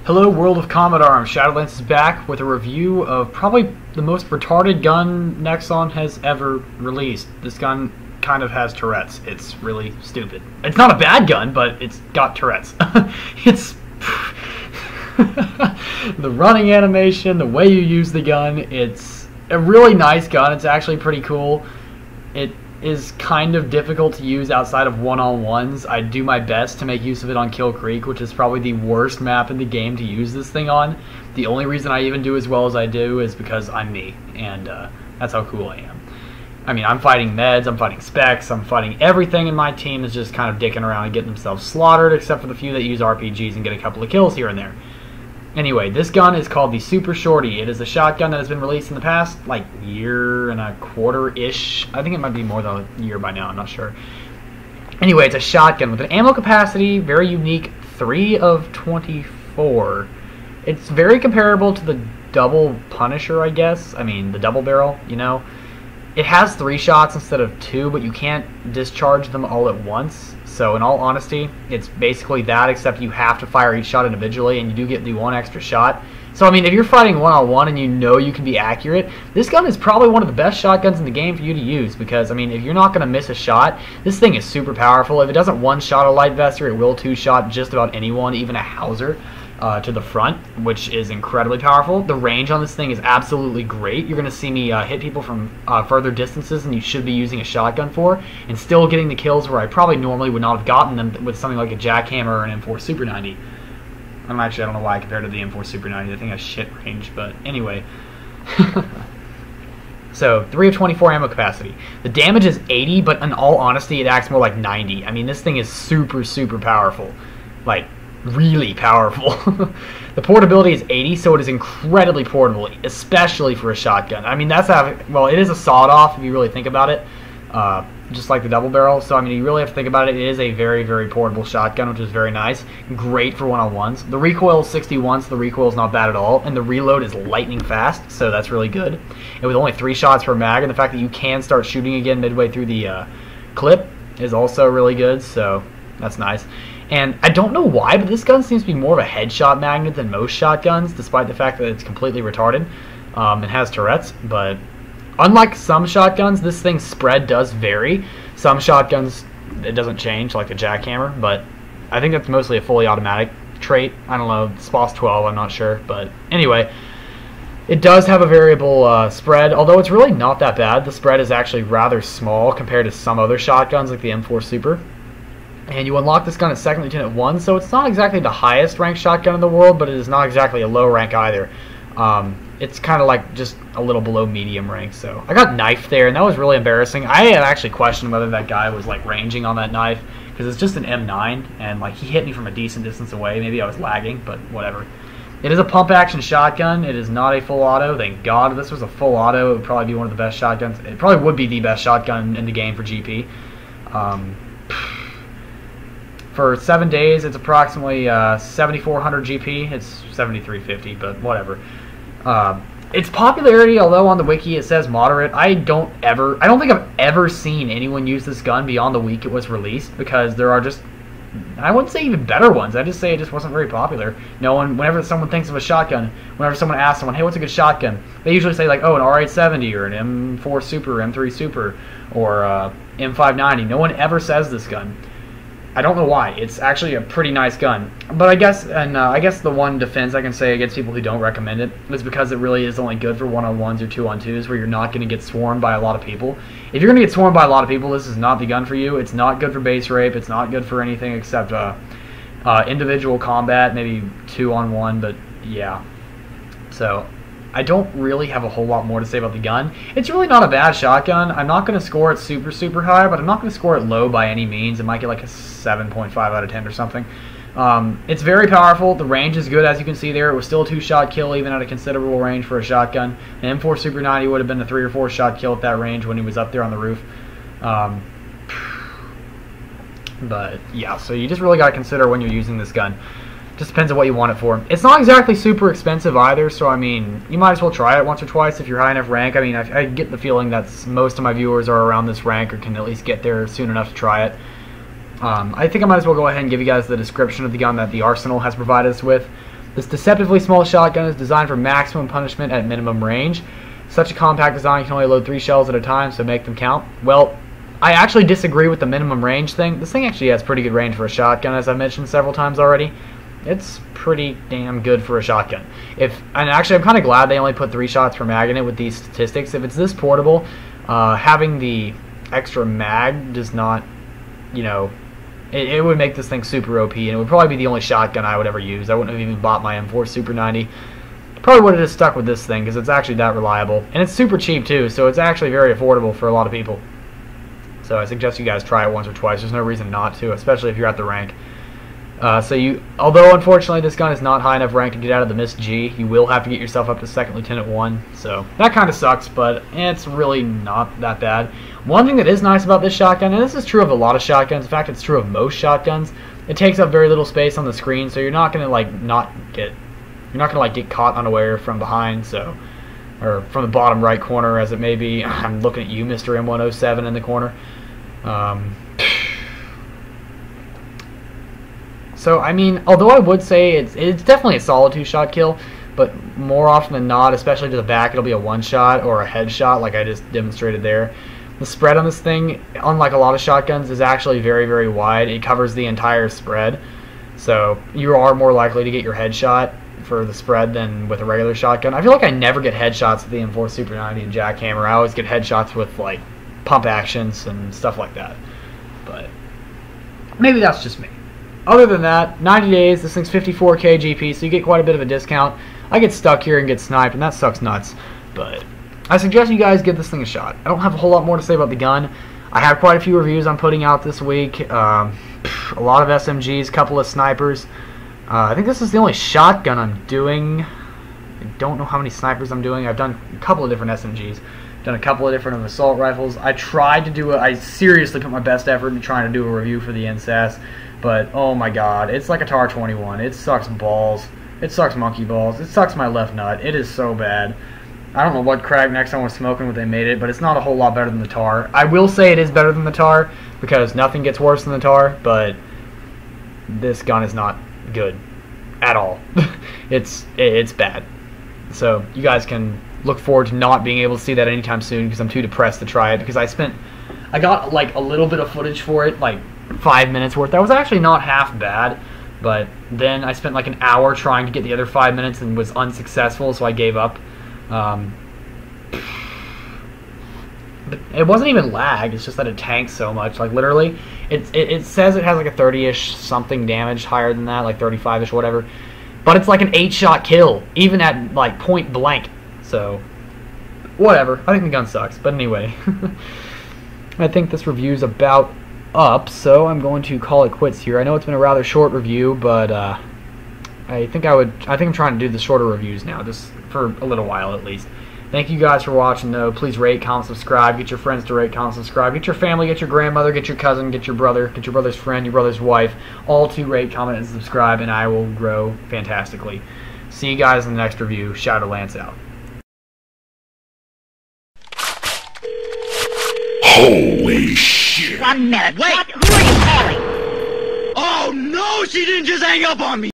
Hello world of Combat Arms, Shadolance is back with a review of probably the most retarded gun Nexon has ever released. This gun kind of has Tourette's. It's really stupid. It's not a bad gun, but it's got Tourette's. It's... the running animation, the way you use the gun, it's a really nice gun. It's actually pretty cool. It is kind of difficult to use outside of one-on-ones. I do my best to make use of it on Kill Creek, which is probably the worst map in the game to use this thing on. The only reason I even do as well as I do is because I'm me, and that's how cool I am. I mean, I'm fighting meds, I'm fighting specs, I'm fighting everything, and my team is just kind of dicking around and getting themselves slaughtered, except for the few that use RPGs and get a couple of kills here and there. Anyway, this gun is called the Super Shorty. It is a shotgun that has been released in the past, like, year and a quarter-ish. I think it might be more than a year by now, I'm not sure. Anyway, it's a shotgun with an ammo capacity, very unique, 3 of 24. It's very comparable to the double Punisher, I guess. I mean, the double barrel, you know. It has 3 shots instead of 2, but you can't discharge them all at once. So in all honesty, it's basically that, except you have to fire each shot individually, and you do get the 1 extra shot. So I mean, if you're fighting one-on-one and you know you can be accurate, this gun is probably one of the best shotguns in the game for you to use, because I mean, if you're not going to miss a shot, this thing is super powerful. If it doesn't one-shot a light vester, it will 2-shot just about anyone, even a hauser. To the front, which is incredibly powerful. The range on this thing is absolutely great. You're going to see me hit people from further distances than you should be using a shotgun for, and still getting the kills where I probably normally would not have gotten them with something like a jackhammer or an M4 Super 90. I don't know why I compared to the M4 Super 90. I think has shit range, but anyway. So, 3 of 24 ammo capacity. The damage is 80, but in all honesty, it acts more like 90. I mean, this thing is super, super powerful. Like, really powerful. The portability is 80, so it is incredibly portable, especially for a shotgun. I mean, that's how, well, it is a sawed-off if you really think about it, just like the double barrel. So I mean, you really have to think about it. It is a very, very portable shotgun, which is very nice. Great for one-on-ones. The recoil is 61, so the recoil is not bad at all, and the reload is lightning fast, so that's really good. And with only 3 shots per mag, and the fact that you can start shooting again midway through the clip is also really good, so that's nice. And I don't know why, but this gun seems to be more of a headshot magnet than most shotguns, despite the fact that it's completely retarded. It has Tourette's, but unlike some shotguns, this thing's spread does vary. Some shotguns, it doesn't change, like the jackhammer, but I think that's mostly a fully automatic trait. I don't know, SPOS 12, I'm not sure, but anyway. It does have a variable spread, although it's really not that bad. The spread is actually rather small compared to some other shotguns, like the M4 Super. And you unlock this gun at 2nd Lieutenant 1, so it's not exactly the highest ranked shotgun in the world, but it is not exactly a low rank either. It's kind of like just a little below medium rank, so. I got knifed there, and that was really embarrassing. I had actually questioned whether that guy was like ranging on that knife, because it's just an M9, and like he hit me from a decent distance away. Maybe I was lagging, but whatever. It is a pump action shotgun. It is not a full auto. Thank God. If this was a full auto, it would probably be one of the best shotguns. It probably would be the best shotgun in the game for GP. For 7 days, it's approximately 7,400 GP. It's 7,350, but whatever. Its popularity, although on the wiki it says moderate, I don't think I've ever seen anyone use this gun beyond the week it was released, because there are just, I wouldn't say even better ones. I just say it just wasn't very popular. No one, whenever someone thinks of a shotgun, whenever someone asks someone, hey, what's a good shotgun? They usually say like, oh, an R870 or an M4 Super, M3 Super, or M590. No one ever says this gun. I don't know why. It's actually a pretty nice gun. But I guess the one defense I can say against people who don't recommend it is because it really is only good for one-on-ones or two-on-twos, where you're not going to get swarmed by a lot of people. If you're going to get swarmed by a lot of people, this is not the gun for you. It's not good for base rape. It's not good for anything except individual combat, maybe 2-on-1, but yeah. So I don't really have a whole lot more to say about the gun. It's really not a bad shotgun. I'm not going to score it super, super high, but I'm not going to score it low by any means. It might get like a 7.5 out of 10 or something. It's very powerful. The range is good, as you can see there. It was still a 2-shot kill, even at a considerable range for a shotgun. An M4 Super 90 would have been a 3 or 4-shot kill at that range when he was up there on the roof. But yeah, so you just really got to consider when you're using this gun. Just depends on what you want it for. It's not exactly super expensive either, so I mean, you might as well try it once or twice if you're high enough rank. I mean, I get the feeling that most of my viewers are around this rank or can at least get there soon enough to try it. I think I might as well go ahead and give you guys the description of the gun that the Arsenal has provided us with. This deceptively small shotgun is designed for maximum punishment at minimum range. Such a compact design can only load 3 shells at a time, so make them count. Well, I actually disagree with the minimum range thing. This thing actually has pretty good range for a shotgun, as I've mentioned several times already. It's pretty damn good for a shotgun. And actually, I'm kind of glad they only put 3 shots per mag in it with these statistics. If it's this portable, having the extra mag does not, you know, it would make this thing super OP, and it would probably be the only shotgun I would ever use. I wouldn't have even bought my M4 Super 90. Probably would have just stuck with this thing because it's actually that reliable. And it's super cheap too, so it's actually very affordable for a lot of people. So I suggest you guys try it once or twice. There's no reason not to, especially if you're at the rank. Although unfortunately this gun is not high enough rank to get out of the Miss G, you will have to get yourself up to Second Lieutenant 1. So that kind of sucks, but it's really not that bad. One thing that is nice about this shotgun, and this is true of a lot of shotguns, in fact it's true of most shotguns, it takes up very little space on the screen, so you're not gonna get caught unaware from behind, or from the bottom right corner as it may be. I'm looking at you, Mr. M107 in the corner. So, I mean, although I would say it's definitely a solid 2-shot kill, but more often than not, especially to the back, it'll be a 1-shot or a headshot like I just demonstrated there. The spread on this thing, unlike a lot of shotguns, is actually very, very wide. It covers the entire spread, so you are more likely to get your headshot for the spread than with a regular shotgun. I feel like I never get headshots with the M4 Super 90 and Jackhammer. I always get headshots with, like, pump actions and stuff like that. But maybe that's just me. Other than that, 90 days, this thing's 54k GP, so you get quite a bit of a discount. I get stuck here and get sniped, and that sucks nuts. But I suggest you guys give this thing a shot. I don't have a whole lot more to say about the gun. I have quite a few reviews I'm putting out this week. A lot of SMGs, a couple of snipers. I think this is the only shotgun I'm doing. I don't know how many snipers I'm doing. I've done a couple of different SMGs. Done a couple of different assault rifles. I seriously put my best effort into trying to do a review for the NSAS. But, oh my god, it's like a TAR 21. It sucks balls. It sucks monkey balls. It sucks my left nut. It is so bad. I don't know what crack next time was smoking when they made it, but it's not a whole lot better than the TAR. I will say it is better than the TAR, because nothing gets worse than the TAR, but this gun is not good at all. It's bad. So, you guys can look forward to not being able to see that anytime soon, because I'm too depressed to try it, because I got like a little bit of footage for it, like 5 minutes worth. That was actually not half bad, but then I spent like an hour trying to get the other 5 minutes and was unsuccessful, so I gave up. But it wasn't even lag, it's just that it tanks so much. Like literally, it says it has like a 30-ish something damage, higher than that, like 35-ish whatever. But it's like an 8-shot kill, even at like point blank. So, whatever. I think the gun sucks. But anyway, I think this review's about up, so I'm going to call it quits here. I know it's been a rather short review, but I think I'm trying to do the shorter reviews now, just for a little while at least. Thank you guys for watching, though. Please rate, comment, subscribe. Get your friends to rate, comment, subscribe. Get your family, get your grandmother, get your cousin, get your brother's friend, your brother's wife, all to rate, comment, and subscribe, and I will grow fantastically. See you guys in the next review. Shadolance out. Holy shit! 1 minute. Wait! Who are you calling? Oh no, she didn't just hang up on me!